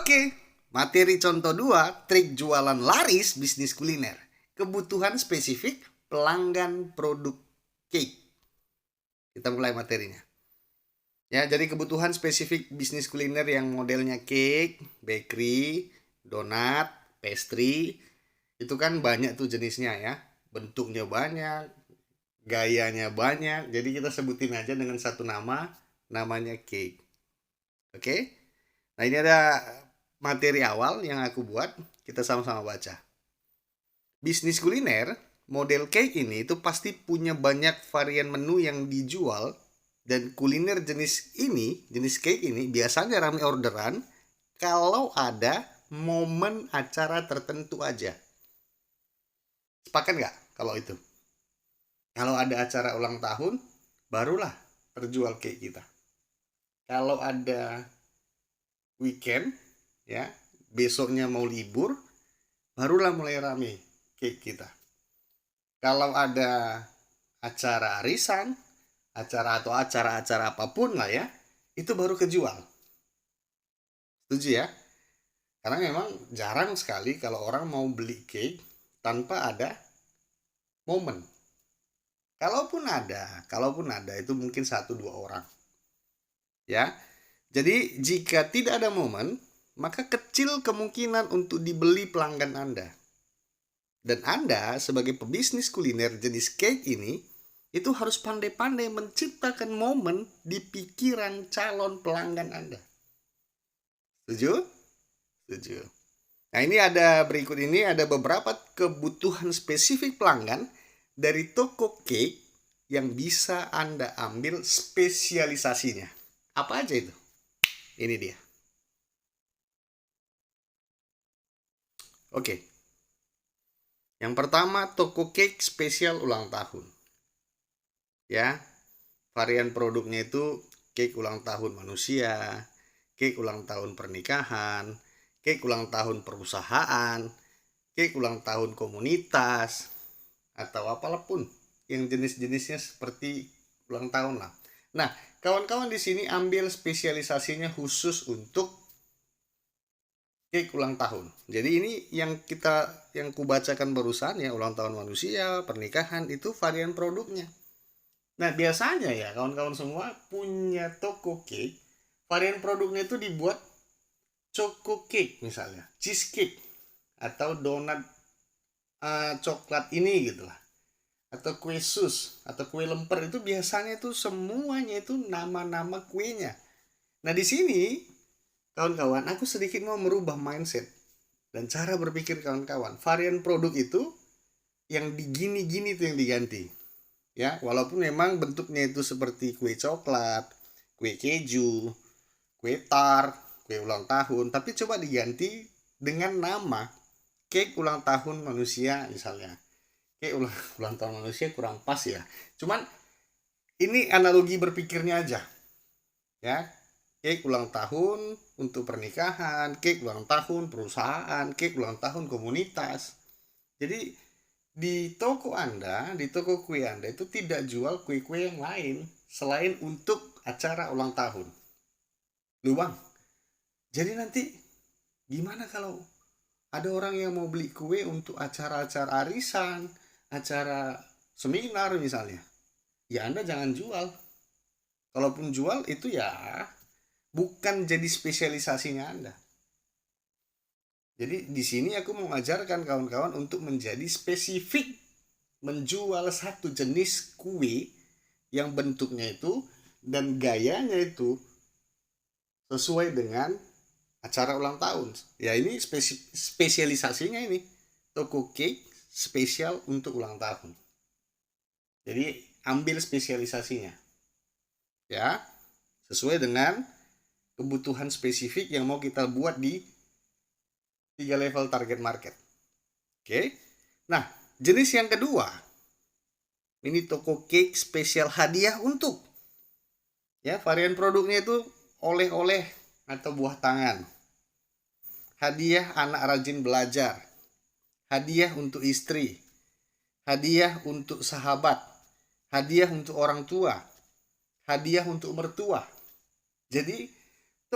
Oke, materi contoh 2, trik jualan laris bisnis kuliner. Kebutuhan spesifik pelanggan produk cake. Kita mulai materinya. Ya, jadi kebutuhan spesifik bisnis kuliner yang modelnya cake, bakery, donat, pastry, itu kan banyak tuh jenisnya ya. Bentuknya banyak, gayanya banyak. Jadi kita sebutin aja dengan satu nama, namanya cake. Oke? Nah, ini ada materi awal yang aku buat, kita sama-sama baca. Bisnis kuliner, model cake ini itu pasti punya banyak varian menu yang dijual, dan kuliner jenis ini, jenis cake ini biasanya ramai orderan kalau ada momen acara tertentu aja. Sepakat nggak kalau itu? Kalau ada acara ulang tahun, barulah terjual cake kita. Kalau ada weekend, ya, besoknya mau libur, barulah mulai rame cake kita. Kalau ada acara arisan, acara-acara apapun lah ya, itu baru kejual. Setuju ya? Karena memang jarang sekali kalau orang mau beli cake tanpa ada momen. Kalaupun ada itu mungkin 1-2 orang. Ya. Jadi jika tidak ada momen, maka kecil kemungkinan untuk dibeli pelanggan Anda. Dan Anda sebagai pebisnis kuliner jenis cake ini, itu harus pandai-pandai menciptakan momen di pikiran calon pelanggan Anda. Setuju? Setuju. Nah, ini berikut ini ada beberapa kebutuhan spesifik pelanggan dari toko cake yang bisa Anda ambil spesialisasinya. Apa aja itu? Ini dia. Oke. Yang pertama, toko cake spesial ulang tahun. Ya, varian produknya itu cake ulang tahun manusia, cake ulang tahun pernikahan, cake ulang tahun perusahaan, cake ulang tahun komunitas, atau apapun yang jenis-jenisnya seperti ulang tahun lah. Nah, kawan-kawan di sini ambil spesialisasinya khusus untuk cake ulang tahun. Jadi ini yang kubacakan barusan ya, ulang tahun manusia, pernikahan, itu varian produknya. Nah, biasanya ya kawan-kawan semua punya toko cake, varian produknya itu dibuat choco cake misalnya, cheesecake, atau donat coklat ini gitu lah, atau kue sus, atau kue lemper. Itu biasanya itu semuanya itu nama-nama kuenya. Nah, di sini kawan-kawan, aku sedikit mau merubah mindset dan cara berpikir kawan-kawan. Varian produk itu yang gini-gini itu yang diganti. Ya, walaupun memang bentuknya itu seperti kue coklat, kue keju, kue tart, kue ulang tahun, tapi coba diganti dengan nama cake ulang tahun manusia misalnya. Cake ulang tahun manusia kurang pas ya. Cuman ini analogi berpikirnya aja. Ya. Cake ulang tahun untuk pernikahan, cake ulang tahun perusahaan, cake ulang tahun komunitas. Jadi di toko Anda, di toko kue Anda itu tidak jual kue-kue yang lain selain untuk acara ulang tahun. Loh bang, jadi nanti gimana kalau ada orang yang mau beli kue untuk acara-acara arisan, acara seminar misalnya? Ya Anda jangan jual. Kalaupun jual itu ya bukan jadi spesialisasinya Anda. Jadi di sini aku mengajarkan kawan-kawan untuk menjadi spesifik, menjual satu jenis kue yang bentuknya itu dan gayanya itu sesuai dengan acara ulang tahun. Ya ini spesialisasinya ini, toko cake spesial untuk ulang tahun. Jadi ambil spesialisasinya. Ya, sesuai dengan kebutuhan spesifik yang mau kita buat di 3 level target market. Oke. Nah, jenis yang kedua, ini toko cake spesial hadiah untuk. Ya, varian produknya itu oleh-oleh atau buah tangan. Hadiah anak rajin belajar. Hadiah untuk istri. Hadiah untuk sahabat. Hadiah untuk orang tua. Hadiah untuk mertua. Jadi,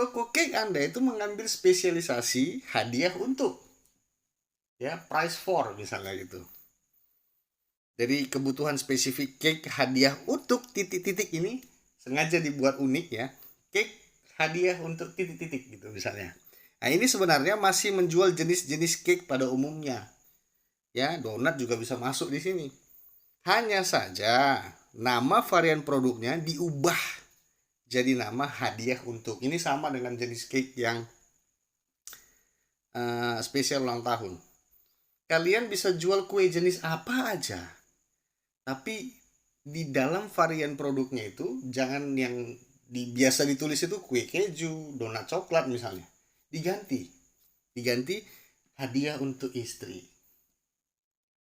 toko cake Anda itu mengambil spesialisasi hadiah untuk, ya, price for misalnya gitu. Jadi kebutuhan spesifik cake hadiah untuk titik-titik ini sengaja dibuat unik, ya. Cake hadiah untuk titik-titik gitu misalnya. Nah, ini sebenarnya masih menjual jenis-jenis cake pada umumnya. Ya, donat juga bisa masuk di sini. Hanya saja nama varian produknya diubah jadi nama hadiah untuk. Ini sama dengan jenis cake yang spesial ulang tahun. Kalian bisa jual kue jenis apa aja, tapi di dalam varian produknya itu jangan yang biasa ditulis itu kue keju, donat coklat misalnya. Diganti hadiah untuk istri.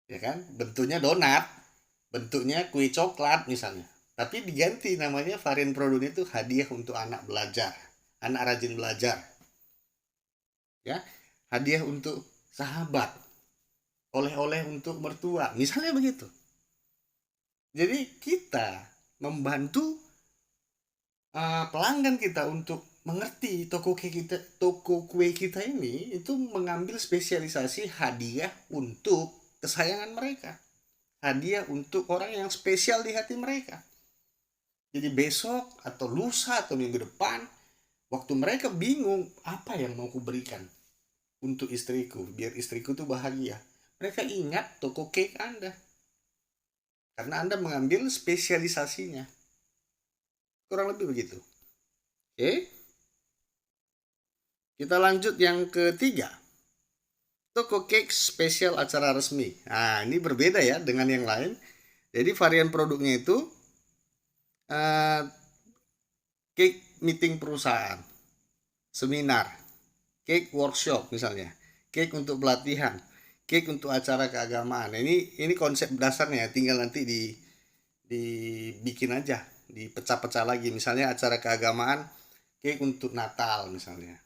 Ya kan? Bentuknya donat, bentuknya kue coklat misalnya. Tapi diganti namanya varian produknya itu hadiah untuk anak belajar, anak rajin belajar. Ya, hadiah untuk sahabat, oleh-oleh untuk mertua, misalnya begitu. Jadi kita membantu pelanggan kita untuk mengerti toko kue kita ini itu mengambil spesialisasi hadiah untuk kesayangan mereka, hadiah untuk orang yang spesial di hati mereka. Jadi besok atau lusa atau minggu depan, waktu mereka bingung apa yang mau kuberikan untuk istriku biar istriku tuh bahagia, mereka ingat toko cake Anda karena Anda mengambil spesialisasinya. Kurang lebih begitu. Oke, kita lanjut yang ketiga, toko cake spesial acara resmi. Nah, ini berbeda ya dengan yang lain. Jadi varian produknya itu cake meeting perusahaan, seminar, cake workshop misalnya, cake untuk pelatihan, cake untuk acara keagamaan. Ini konsep dasarnya, tinggal nanti dibikin aja, dipecah-pecah lagi. Misalnya acara keagamaan, cake untuk Natal misalnya.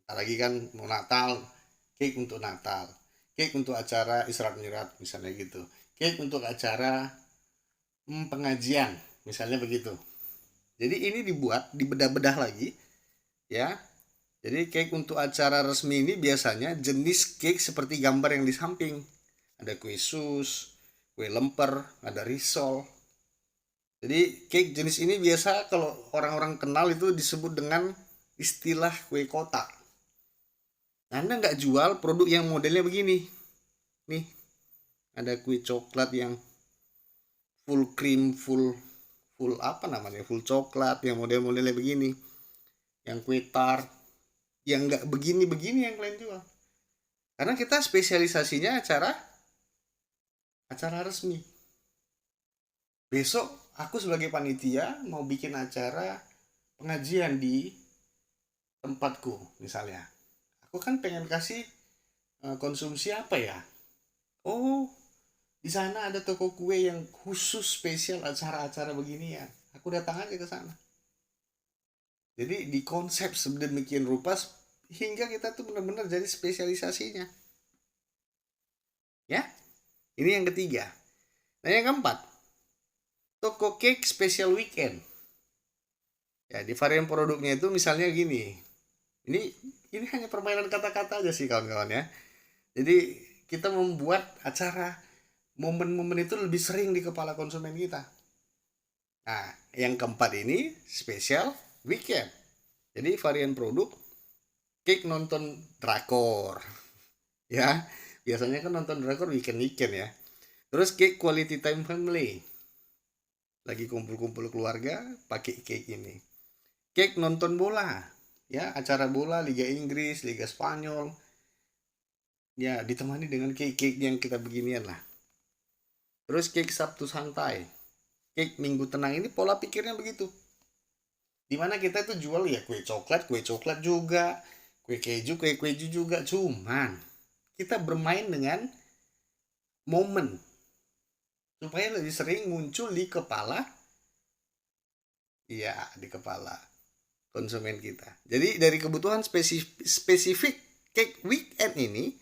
Lagi kan mau Natal, cake untuk Natal, cake untuk acara Isra Mi'raj misalnya gitu, cake untuk acara pengajian misalnya begitu. Jadi ini dibedah-bedah lagi, ya. Jadi cake untuk acara resmi ini biasanya jenis cake seperti gambar yang di samping. Ada kue sus, kue lemper, ada risol. Jadi cake jenis ini biasa kalau orang-orang kenal itu disebut dengan istilah kue kotak. Anda nggak jual produk yang modelnya begini. Nih, ada kue coklat yang full cream, full apa namanya, full coklat yang model-modelnya begini. Yang kue tart, yang nggak begini-begini yang kalian jual. Karena kita spesialisasinya acara resmi. Besok aku sebagai panitia mau bikin acara pengajian di tempatku misalnya. Aku kan pengen kasih konsumsi apa ya? Oh, di sana ada toko kue yang khusus spesial acara-acara beginian. Aku datang aja ke sana. Jadi di konsep sedemikian rupa hingga kita tuh benar-benar jadi spesialisasinya. Ya, ini yang ketiga. Nah, yang keempat, toko cake special weekend. Ya, di varian produknya itu misalnya gini. Ini hanya permainan kata-kata aja sih kawan-kawan ya. Jadi kita membuat acara momen-momen itu lebih sering di kepala konsumen kita. Nah, yang keempat ini special weekend. Jadi varian produk cake nonton drakor. Ya, biasanya kan nonton drakor weekend-weekend ya. Terus cake quality time family. Lagi kumpul-kumpul keluarga pakai cake ini. Cake nonton bola. Ya, acara bola Liga Inggris, Liga Spanyol. Ya, ditemani dengan cake-cake yang kita beginian lah. Terus cake Sabtu santai. Cake Minggu tenang, ini pola pikirnya begitu. Dimana kita itu jual ya kue coklat juga, kue keju juga. Cuman kita bermain dengan momen supaya lebih sering muncul di kepala, iya, di kepala konsumen kita. Jadi dari kebutuhan spesifik cake weekend ini,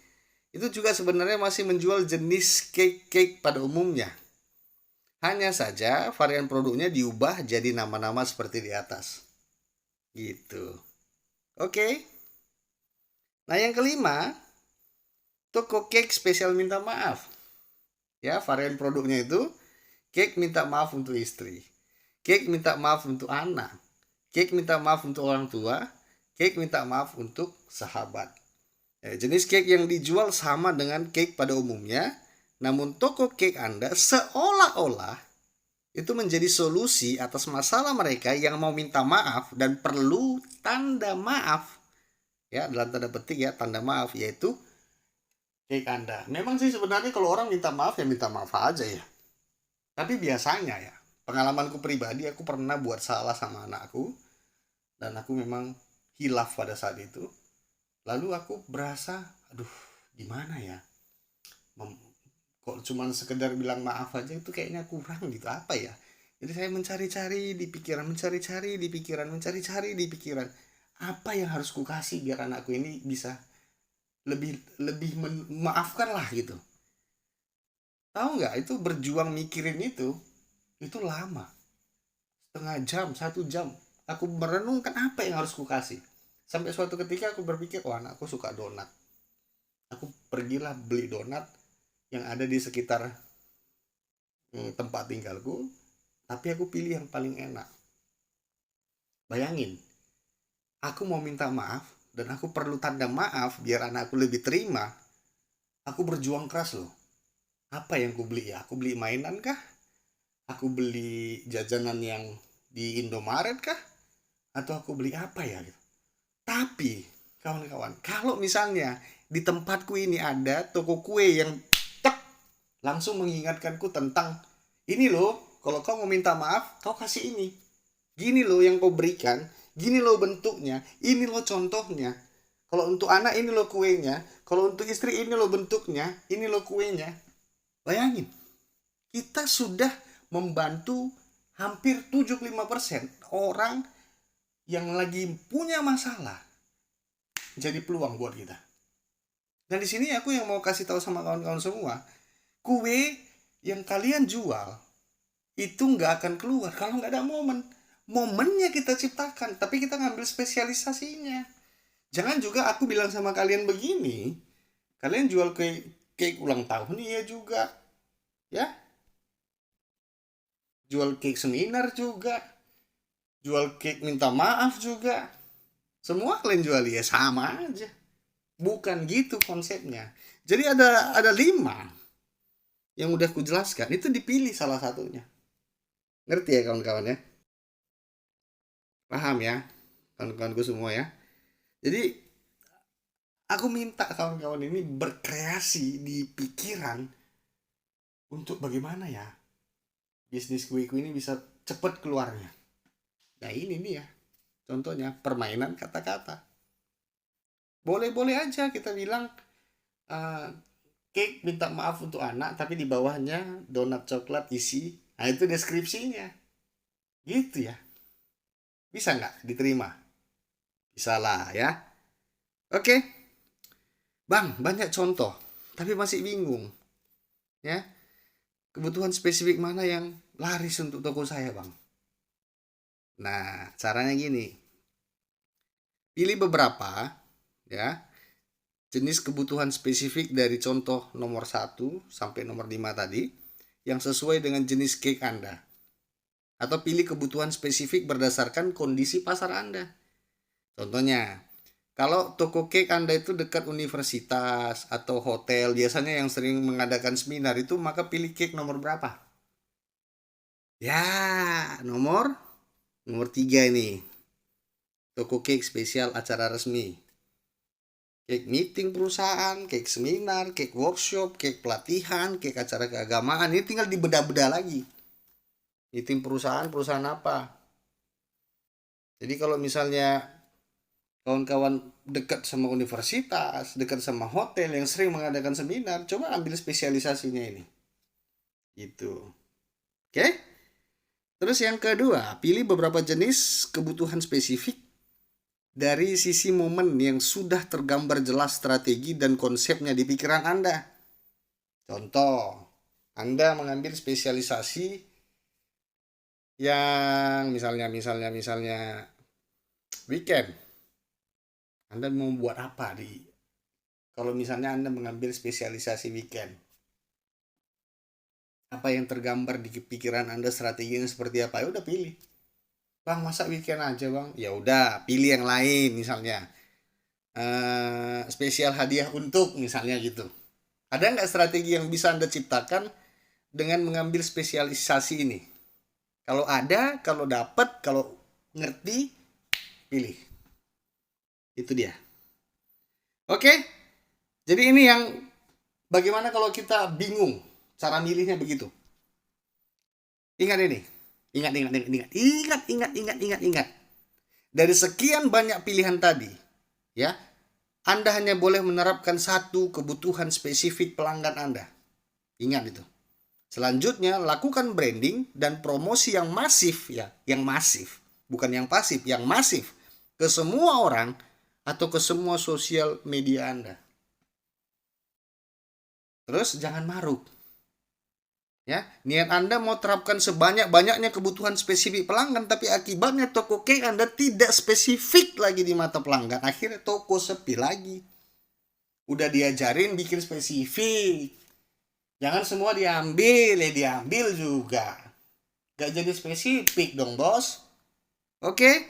itu juga sebenarnya masih menjual jenis cake pada umumnya. Hanya saja varian produknya diubah jadi nama-nama seperti di atas. Gitu. Oke. Nah, yang kelima, toko cake spesial minta maaf. Ya, varian produknya itu cake minta maaf untuk istri, cake minta maaf untuk anak, cake minta maaf untuk orang tua, cake minta maaf untuk sahabat. Ya, jenis cake yang dijual sama dengan cake pada umumnya, namun toko cake Anda seolah-olah itu menjadi solusi atas masalah mereka yang mau minta maaf dan perlu tanda maaf. Ya, dalam tanda petik ya, tanda maaf yaitu cake Anda. Memang sih sebenarnya kalau orang minta maaf ya minta maaf aja ya. Tapi biasanya ya, pengalamanku pribadi aku pernah buat salah sama anakku dan aku memang hilaf pada saat itu. Lalu aku berasa, aduh, gimana ya? Kok cuman sekedar bilang maaf aja itu kayaknya kurang gitu, apa ya? Jadi saya mencari-cari di pikiran, mencari-cari di pikiran, mencari-cari di pikiran. Apa yang harus kukasih biar anakku ini bisa lebih lebih memaafkan lah gitu. Tahu nggak, itu berjuang mikirin itu lama. Setengah jam, 1 jam. Aku merenungkan apa yang harus kukasih. Sampai suatu ketika aku berpikir, wah anakku suka donat. Aku pergilah beli donat yang ada di sekitar tempat tinggalku, tapi aku pilih yang paling enak. Bayangin, aku mau minta maaf dan aku perlu tanda maaf biar anakku lebih terima. Aku berjuang keras loh. Apa yang aku beli ya? Aku beli mainan kah? Aku beli jajanan yang di Indomaret kah? Atau aku beli apa ya gitu. Tapi kawan-kawan, kalau misalnya di tempatku ini ada toko kue yang tek, langsung mengingatkanku tentang ini loh, kalau kau mau minta maaf, kau kasih ini. Gini loh yang kau berikan, gini loh bentuknya, ini loh contohnya. Kalau untuk anak ini loh kuenya, kalau untuk istri ini loh bentuknya, ini loh kuenya. Bayangin, kita sudah membantu hampir 75% orang yang lagi punya masalah jadi peluang buat kita. Dan di sini aku yang mau kasih tahu sama kawan-kawan semua, kue yang kalian jual itu nggak akan keluar kalau nggak ada momen. Momennya kita ciptakan, tapi kita ngambil spesialisasinya. Jangan juga aku bilang sama kalian begini, kalian jual cake ulang tahun iya juga, ya, jual cake seminar juga, jual cake minta maaf juga, semua kalian jual ya sama aja. Bukan gitu konsepnya. Jadi ada 5 yang udah aku jelaskan, itu dipilih salah satunya. Ngerti ya kawan-kawan ya? Paham ya? Kawan-kawanku semua ya. Jadi aku minta kawan-kawan ini berkreasi di pikiran untuk bagaimana ya bisnis kuiku ini bisa cepat keluarnya. Nah ini dia contohnya permainan kata-kata. Boleh-boleh aja kita bilang uh, cake minta maaf untuk anak tapi di bawahnya donat coklat isi. Nah itu deskripsinya. Gitu ya. Bisa nggak diterima? Bisa lah ya. Oke. Bang, banyak contoh. Tapi masih bingung. Ya. Kebutuhan spesifik mana yang laris untuk toko saya, Bang? Nah, caranya gini. Pilih beberapa ya jenis kebutuhan spesifik dari contoh nomor 1 sampai nomor 5 tadi yang sesuai dengan jenis cake Anda. Atau pilih kebutuhan spesifik berdasarkan kondisi pasar Anda. Contohnya, kalau toko cake Anda itu dekat universitas atau hotel, biasanya yang sering mengadakan seminar itu, maka pilih cake nomor berapa? Ya, nomor 3 ini. Toko cake spesial acara resmi. Cake meeting perusahaan, cake seminar, cake workshop, cake pelatihan, cake acara keagamaan. Ini tinggal dibedah-bedah lagi. Meeting perusahaan apa? Jadi kalau misalnya kawan-kawan dekat sama universitas, dekat sama hotel yang sering mengadakan seminar, coba ambil spesialisasinya ini. Gitu. Oke? Terus yang kedua, pilih beberapa jenis kebutuhan spesifik dari sisi momen yang sudah tergambar jelas strategi dan konsepnya di pikiran Anda. Contoh, Anda mengambil spesialisasi yang misalnya weekend. Anda mau buat apa kalau misalnya Anda mengambil spesialisasi weekend? Apa yang tergambar di pikiran Anda, strateginya seperti apa? Ya udah pilih. Bang, masa weekend aja, Bang? Ya udah, pilih yang lain misalnya. Spesial hadiah untuk misalnya gitu. Ada nggak strategi yang bisa Anda ciptakan dengan mengambil spesialisasi ini? Kalau ada, kalau dapat, kalau ngerti, pilih. Itu dia. Oke? Jadi ini yang bagaimana kalau kita bingung cara milihnya begitu. Ingat ini. Ingat. Dari sekian banyak pilihan tadi, ya, Anda hanya boleh menerapkan satu kebutuhan spesifik pelanggan Anda. Ingat itu. Selanjutnya, lakukan branding dan promosi yang masif, ya, yang masif, bukan yang pasif, yang masif ke semua orang atau ke semua sosial media Anda. Terus jangan maruk. Ya, niat Anda mau terapkan sebanyak-banyaknya kebutuhan spesifik pelanggan, tapi akibatnya toko cake Anda tidak spesifik lagi di mata pelanggan. Akhirnya toko sepi lagi. Udah diajarin bikin spesifik. Jangan semua diambil, ya diambil juga. Gak jadi spesifik dong, bos. Oke?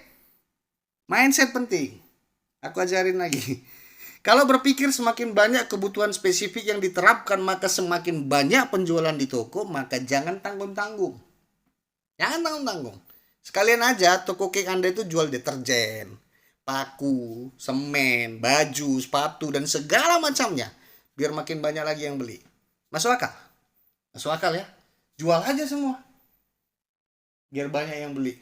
Mindset penting. Aku ajarin lagi. Kalau berpikir semakin banyak kebutuhan spesifik yang diterapkan, maka semakin banyak penjualan di toko, maka jangan tanggung-tanggung. Jangan tanggung-tanggung. Sekalian aja toko cake Anda itu jual deterjen, paku, semen, baju, sepatu, dan segala macamnya. Biar makin banyak lagi yang beli. Masuk akal? Masuk akal ya? Jual aja semua. Biar banyak yang beli.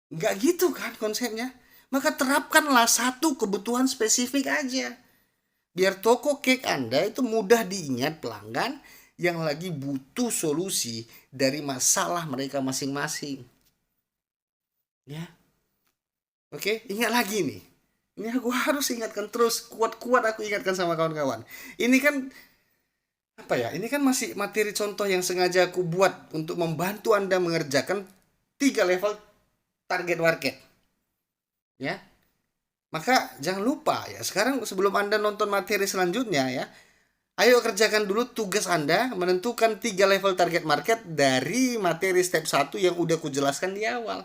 Enggak gitu kan konsepnya. Maka terapkanlah satu kebutuhan spesifik aja. Biar toko cake Anda itu mudah diingat pelanggan yang lagi butuh solusi dari masalah mereka masing-masing. Ya. Oke, ingat lagi nih. Ini aku harus ingatkan terus, kuat-kuat aku ingatkan sama kawan-kawan. Ini kan apa ya? Ini kan masih materi contoh yang sengaja aku buat untuk membantu Anda mengerjakan 3 level target market. Ya. Maka jangan lupa ya, sekarang sebelum Anda nonton materi selanjutnya ya, ayo kerjakan dulu tugas Anda menentukan 3 level target market dari materi step 1 yang udah kujelaskan di awal.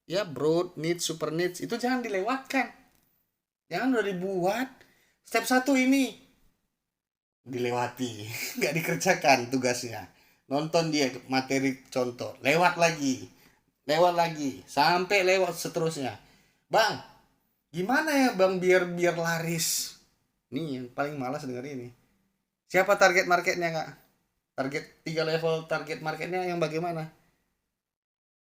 Ya, broad, niche, super niche, itu jangan dilewatkan. Jangan udah dibuat step 1 ini dilewati, nggak dikerjakan tugasnya. Nonton dia materi contoh, lewat lagi, sampai lewat seterusnya. Bang, gimana ya bang biar laris? Nih yang paling malas denger ini. Siapa target marketnya kak? Target 3 level target marketnya yang bagaimana?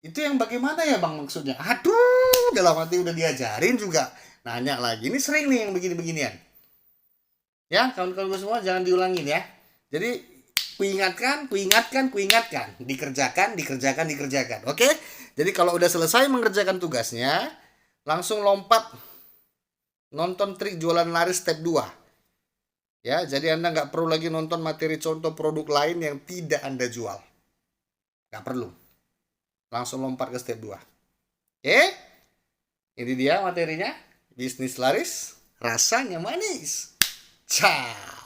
Itu yang bagaimana ya bang maksudnya? Aduh, dalam hati udah diajarin juga. Nanya lagi, ini sering nih yang begini-beginian. Ya, kawan-kawan semua jangan diulangin ya. Jadi kuingatkan. Dikerjakan. Oke? Jadi kalau udah selesai mengerjakan tugasnya, langsung lompat nonton trik jualan laris step 2. Ya, jadi Anda nggak perlu lagi nonton materi contoh produk lain yang tidak Anda jual. Nggak perlu. Langsung lompat ke step 2. Oke? Ini dia materinya. Bisnis laris, rasanya manis. Ciao.